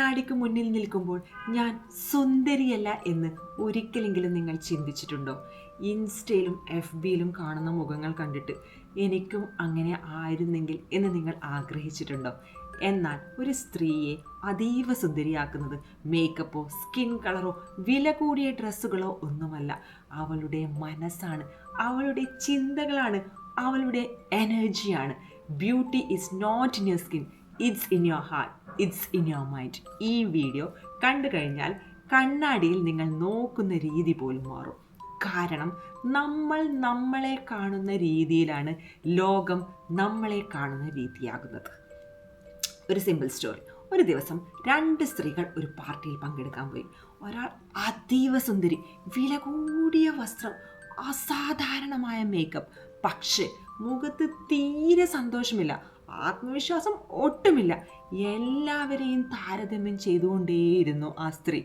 കണ്ണാടിക്ക് മുന്നിൽ നിൽക്കുമ്പോൾ ഞാൻ സുന്ദരിയല്ല എന്ന് ഒരിക്കലെങ്കിലും നിങ്ങൾ ചിന്തിച്ചിട്ടുണ്ടോ? ഇൻസ്റ്റയിലും FBയിലും കാണുന്ന മുഖങ്ങൾ കണ്ടിട്ട് എനിക്കും അങ്ങനെ ആയിരുന്നെങ്കിൽ എന്ന് നിങ്ങൾ ആഗ്രഹിച്ചിട്ടുണ്ടോ? എന്നാൽ ഒരു സ്ത്രീയെ അതീവ സുന്ദരിയാക്കുന്നത് മേക്കപ്പോ, സ്കിൻ കളറോ, വില കൂടിയ ഡ്രസ്സുകളോ ഒന്നുമല്ല. അവളുടെ മനസ്സാണ്, അവളുടെ ചിന്തകളാണ്, അവളുടെ എനർജിയാണ്. Beauty is not in your skin, it's in your heart, it's in your mind. ഈ വീഡിയോ കണ്ടു കഴിഞ്ഞാൽ കണ്ണാടിയിൽ നിങ്ങൾ നോക്കുന്ന രീതി പോലും മാറും. കാരണം നമ്മൾ നമ്മളെ കാണുന്ന രീതിയിലാണ് ലോകം നമ്മളെ കാണുന്ന രീതിയാകുന്നത്. ഒരു സിമ്പിൾ സ്റ്റോറി. ഒരു ദിവസം 2 സ്ത്രീകൾ ഒരു പാർട്ടിയിൽ പങ്കെടുക്കാൻ പോയി. ഒരാൾ അതീവ സുന്ദരി, വില കൂടിയ വസ്ത്രം, അസാധാരണമായ മേക്കപ്പ്. പക്ഷേ മുഖത്ത് തീരെ സന്തോഷമില്ല, ആത്മവിശ്വാസം ഒട്ടുമില്ല. എല്ലാവരെയും താരതമ്യം ചെയ്തുകൊണ്ടേയിരുന്നു ആ സ്ത്രീ.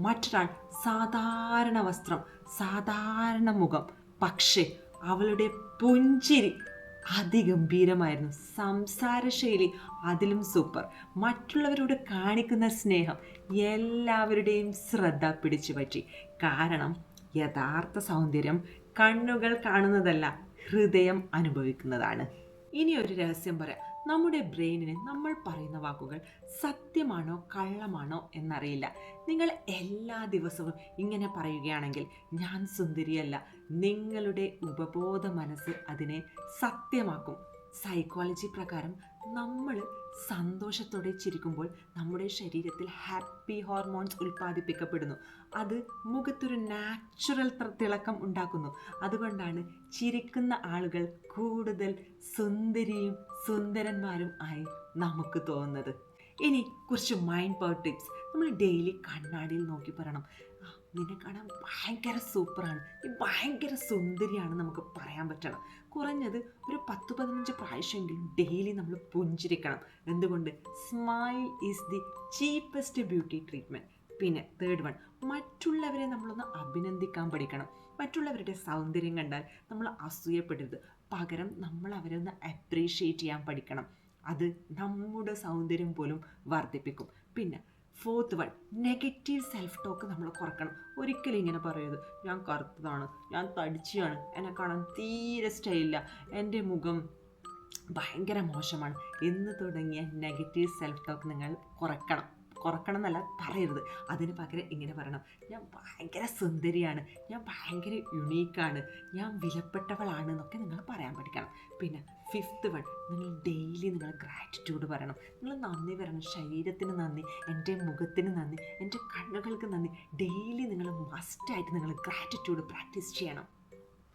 മറ്റൊരാൾ സാധാരണ വസ്ത്രം, സാധാരണ മുഖം, പക്ഷേ അവളുടെ പുഞ്ചിരി അതിഗംഭീരമായിരുന്നു. സംസാരശൈലി അതിലും സൂപ്പർ. മറ്റുള്ളവരോട് കാണിക്കുന്ന സ്നേഹം എല്ലാവരുടെയും ശ്രദ്ധ പിടിച്ചു പറ്റി. കാരണം യഥാർത്ഥ സൗന്ദര്യം കണ്ണുകൾ കാണുന്നതല്ല, ഹൃദയം അനുഭവിക്കുന്നതാണ്. ഇനി ഒരു രഹസ്യം പറയാം. നമ്മുടെ ബ്രെയിനിന് നമ്മൾ പറയുന്ന വാക്കുകൾ സത്യമാണോ കള്ളമാണോ എന്നറിയില്ല. നിങ്ങൾ എല്ലാ ദിവസവും ഇങ്ങനെ പറയുകയാണെങ്കിൽ ഞാൻ സുന്ദരിയല്ല, നിങ്ങളുടെ ഉപബോധ മനസ്സ് അതിനെ സത്യമാക്കും. സൈക്കോളജി പ്രകാരം നമ്മൾ സന്തോഷത്തോടെ ചിരിക്കുമ്പോൾ നമ്മുടെ ശരീരത്തിൽ ഹാപ്പി ഹോർമോൺസ് ഉൽപ്പാദിപ്പിക്കപ്പെടുന്നു. അത് മുഖത്തൊരു നാച്ചുറൽ തിളക്കം ഉണ്ടാക്കുന്നു. അതുകൊണ്ടാണ് ചിരിക്കുന്ന ആളുകൾ കൂടുതൽ സുന്ദരിയും സുന്ദരന്മാരും ആയി നമുക്ക് തോന്നുന്നത്. ഇനി കുറച്ച് മൈൻഡ് പവർ ടിപ്സ്. നമ്മൾ ഡെയിലി കണ്ണാടിയിൽ നോക്കി പറയണം, നിന്നെ കാണാൻ ഭയങ്കര സൂപ്പറാണ്, നീ ഭയങ്കര സുന്ദരിയാണ് നമുക്ക് പറയാൻ പറ്റണം. കുറഞ്ഞത് ഒരു 10-15 പ്രാവശ്യമെങ്കിലും ഡെയിലി നമ്മൾ പുഞ്ചിരിക്കണം. എന്തുകൊണ്ട്? Smile is the cheapest beauty treatment. പിന്നെ 3rd വൺ, മറ്റുള്ളവരെ നമ്മളൊന്ന് അഭിനന്ദിക്കാൻ പഠിക്കണം. മറ്റുള്ളവരുടെ സൗന്ദര്യം കണ്ടാൽ നമ്മൾ അസൂയപ്പെടരുത്, പകരം നമ്മൾ അവരെ ഒന്ന് അപ്രീഷിയേറ്റ് ചെയ്യാൻ പഠിക്കണം. അത് നമ്മുടെ സൗന്ദര്യം പോലും വർദ്ധിപ്പിക്കും. പിന്നെ 4th one, negative self talk നമ്മൾ കുറക്കണം. ഒരിക്കലും ഇങ്ങനെ പറയരുത്, ഞാൻ കറുത്തതാണ്, ഞാൻ തടിച്ചാണ്, എന്നെ കാണാൻ തീരെ സ്റ്റൈലില്ല, എൻ്റെ മുഖം ഭയങ്കര മോശമാണ് എന്ന് തുടങ്ങിയ നെഗറ്റീവ് സെൽഫ് ടോക്ക് നിങ്ങൾ കുറക്കണം എന്നല്ല, പറയരുത്. അതിന് പകരം ഇങ്ങനെ പറയണം, ഞാൻ ഭയങ്കര സുന്ദരിയാണ്, ഞാൻ ഭയങ്കര യുണീക്കാണ്, ഞാൻ വിലപ്പെട്ടവളാണ് എന്നൊക്കെ നിങ്ങൾ പറയാൻ പഠിക്കണം. പിന്നെ 5th വൺ, നിങ്ങൾ ഡെയിലി നിങ്ങൾ ഗ്രാറ്റിറ്റ്യൂഡ് പറയണം. നിങ്ങൾ നന്ദി പറയണം. ശരീരത്തിന് നന്ദി, എൻ്റെ മുഖത്തിന് നന്ദി, എൻ്റെ കണ്ണുകൾക്ക് നന്ദി. ഡെയിലി നിങ്ങൾ മസ്റ്റായിട്ട് നിങ്ങൾ ഗ്രാറ്റിറ്റ്യൂഡ് പ്രാക്ടീസ് ചെയ്യണം.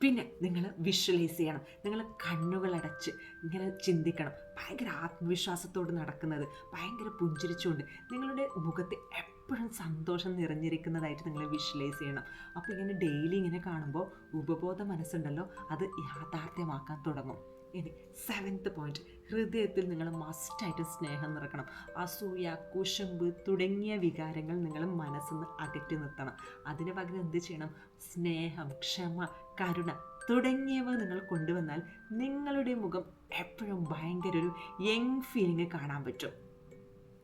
പിന്നെ നിങ്ങൾ വിഷ്വലൈസ് ചെയ്യണം. നിങ്ങൾ കണ്ണുകളടച്ച് ഇങ്ങനെ ചിന്തിക്കണം. ഭയങ്കര ആത്മവിശ്വാസത്തോട് നടക്കുന്നത്, ഭയങ്കര പുഞ്ചിരിച്ചുകൊണ്ട് നിങ്ങളുടെ മുഖത്ത് എപ്പോഴും സന്തോഷം നിറഞ്ഞിരിക്കുന്നതായിട്ട് നിങ്ങൾ വിഷ്വലൈസ് ചെയ്യണം. അപ്പോൾ ഇങ്ങനെ ഡെയിലി ഇങ്ങനെ കാണുമ്പോൾ ഉപബോധ മനസ്സുണ്ടല്ലോ, അത് യാഥാർത്ഥ്യമാക്കാൻ തുടങ്ങും. ഇനി 7th പോയിന്റ്, ഹൃദയത്തിൽ നിങ്ങൾ മസ്റ്റായിട്ട് സ്നേഹം നിറക്കണം. അസൂയ, കുശുമ്പ് തുടങ്ങിയ വികാരങ്ങൾ നിങ്ങൾ മനസ്സിൽ നിന്ന് അകറ്റി നിർത്തണം. അതിന് പകരം എന്ത് ചെയ്യണം? സ്നേഹം, ക്ഷമ, കരുണ തുടങ്ങിയവ നിങ്ങൾ കൊണ്ടുവന്നാൽ നിങ്ങളുടെ മുഖം എപ്പോഴും ഭയങ്കര ഒരു യങ് ഫീലിംഗ് കാണാൻ പറ്റും.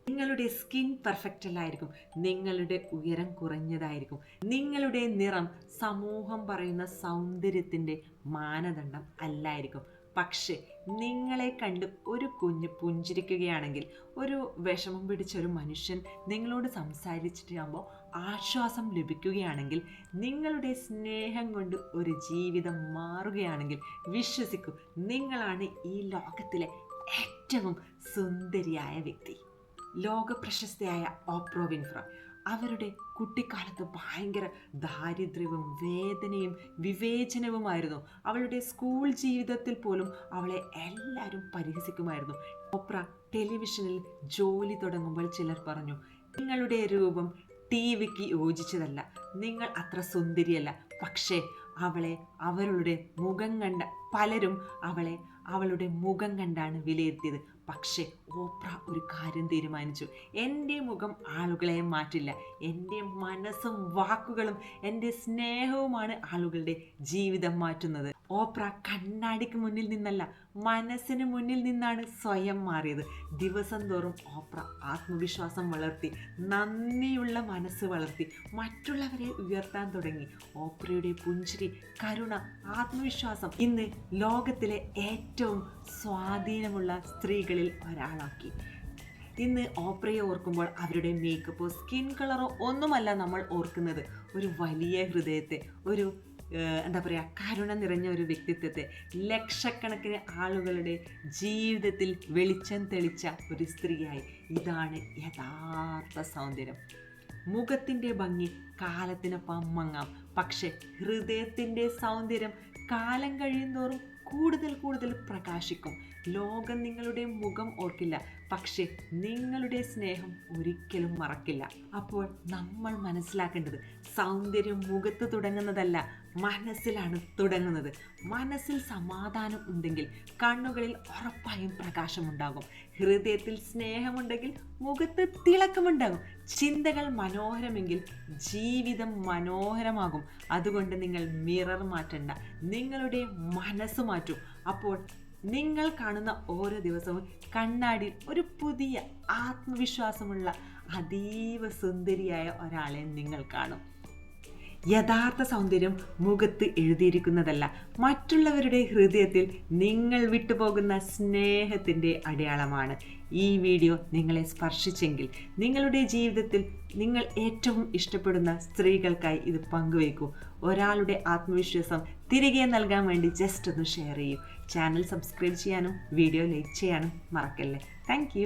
നിങ്ങളുടെ സ്കിൻ പെർഫെക്റ്റ് അല്ലായിരിക്കും, നിങ്ങളുടെ ഉയരം കുറഞ്ഞതായിരിക്കും, നിങ്ങളുടെ നിറം സമൂഹം പറയുന്ന സൗന്ദര്യത്തിൻ്റെ മാനദണ്ഡം അല്ലായിരിക്കും. പക്ഷേ നിങ്ങളെ കണ്ട് ഒരു കുഞ്ഞ് പുഞ്ചിരിക്കുകയാണെങ്കിൽ, ഒരു വിഷമം പിടിച്ച ഒരു മനുഷ്യൻ നിങ്ങളോട് സംസാരിച്ചിട്ടാകുമ്പോൾ ആശ്വാസം ലഭിക്കുകയാണെങ്കിൽ, നിങ്ങളുടെ സ്നേഹം കൊണ്ട് ഒരു ജീവിതം മാറുകയാണെങ്കിൽ, വിശ്വസിക്കൂ, നിങ്ങളാണ് ഈ ലോകത്തിലെ ഏറ്റവും സുന്ദരിയായ വ്യക്തി. ലോക പ്രശസ്തയായ ഓപ്ര വിൻഫ്രെ അവരുടെ കുട്ടിക്കാലത്ത് ഭയങ്കര ദാരിദ്ര്യവും വേദനയും വിവേചനവുമായിരുന്നു. അവളുടെ സ്കൂൾ ജീവിതത്തിൽ പോലും അവളെ എല്ലാവരും പരിഹസിക്കുമായിരുന്നു. ഓപ്ര ടെലിവിഷനിൽ ജോലി തുടങ്ങുമ്പോൾ ചിലർ പറഞ്ഞു, നിങ്ങളുടെ രൂപം TV-ക്ക് യോജിച്ചതല്ല, നിങ്ങൾ അത്ര സുന്ദരിയല്ല. പക്ഷേ അവളുടെ മുഖം കണ്ട പലരും അവളുടെ മുഖം കണ്ടാണ് വിലയിരുത്തിയത്. പക്ഷേ ഓപ്ര ഒരു കാര്യം തീരുമാനിച്ചു, എൻ്റെ മുഖം ആളുകളെ മാറ്റില്ല, എൻ്റെ മനസ്സും വാക്കുകളും എൻ്റെ സ്നേഹവുമാണ് ആളുകളുടെ ജീവിതം മാറ്റുന്നത്. ഓപ്ര കണ്ണാടിക്ക് മുന്നിൽ നിന്നല്ല, മനസ്സിന് മുന്നിൽ നിന്നാണ് സ്വയം മാറിയത്. ദിവസം തോറും ഓപ്ര ആത്മവിശ്വാസം വളർത്തി, നന്ദിയുള്ള മനസ്സ് വളർത്തി, മറ്റുള്ളവരെ ഉയർത്താൻ തുടങ്ങി. ഓപ്രയുടെ പുഞ്ചിരി, കരുണ, ആത്മവിശ്വാസം ഇന്ന് ലോകത്തിലെ ഏറ്റവും സ്വാധീനമുള്ള സ്ത്രീകളിൽ ഒരാളാക്കി. ഇന്ന് ഓപ്രയെ ഓർക്കുമ്പോൾ അവരുടെ മേക്കപ്പോ സ്കിൻ കളറോ ഒന്നുമല്ല നമ്മൾ ഓർക്കുന്നത്. ഒരു വലിയ ഹൃദയത്തെ, ഒരു എന്താ പറയുക, കരുണ നിറഞ്ഞ ഒരു വ്യക്തിത്വത്തെ, ലക്ഷക്കണക്കിന് ആളുകളുടെ ജീവിതത്തിൽ വെളിച്ചം തെളിച്ച ഒരു സ്ത്രീയായി. ഇതാണ് യഥാർത്ഥ സൗന്ദര്യം. മുഖത്തിൻ്റെ ഭംഗി കാലത്തിനൊപ്പം മങ്ങാം, പക്ഷെ ഹൃദയത്തിൻ്റെ സൗന്ദര്യം കാലം കഴിയുന്തോറും കൂടുതൽ പ്രകാശിക്കും. ലോകം നിങ്ങളുടെ മുഖം ഓർക്കില്ല, പക്ഷെ നിങ്ങളുടെ സ്നേഹം ഒരിക്കലും മറക്കില്ല. അപ്പോൾ നമ്മൾ മനസ്സിലാക്കേണ്ടത്, സൗന്ദര്യം മുഖത്ത് തുടങ്ങുന്നതല്ല, മനസ്സിലാണ് തുടങ്ങുന്നത്. മനസ്സിൽ സമാധാനം ഉണ്ടെങ്കിൽ കണ്ണുകളിൽ ഉറപ്പായും പ്രകാശമുണ്ടാകും. ഹൃദയത്തിൽ സ്നേഹമുണ്ടെങ്കിൽ മുഖത്ത് തിളക്കമുണ്ടാകും. ചിന്തകൾ മനോഹരമെങ്കിൽ ജീവിതം മനോഹരമാകും. അതുകൊണ്ട് നിങ്ങൾ മിറർ മാറ്റണ്ട, നിങ്ങളുടെ മനസ്സ് മാറ്റൂ. അപ്പോൾ നിങ്ങൾ കാണുന്ന ഓരോ ദിവസവും കണ്ണാടിയിൽ ഒരു പുതിയ ആത്മവിശ്വാസമുള്ള അതീവ സുന്ദരിയായ ഒരാളെ നിങ്ങൾ കാണും. യഥാർത്ഥ സൗന്ദര്യം മുഖത്ത് എഴുതിയിരിക്കുന്നതല്ല, മറ്റുള്ളവരുടെ ഹൃദയത്തിൽ നിങ്ങൾ വിട്ടുപോകുന്ന സ്നേഹത്തിൻ്റെ അടയാളമാണ്. ഈ വീഡിയോ നിങ്ങളെ സ്പർശിച്ചെങ്കിൽ നിങ്ങളുടെ ജീവിതത്തിൽ നിങ്ങൾ ഏറ്റവും ഇഷ്ടപ്പെടുന്ന സ്ത്രീകൾക്കായി ഇത് പങ്കുവയ്ക്കൂ. ഒരാളുടെ ആത്മവിശ്വാസം തിരികെ നൽകാൻ വേണ്ടി ജസ്റ്റ് ഒന്ന് ഷെയർ ചെയ്യൂ. ചാനൽ സബ്സ്ക്രൈബ് ചെയ്യാനും വീഡിയോ ലൈക്ക് ചെയ്യാനും മറക്കല്ലേ. താങ്ക്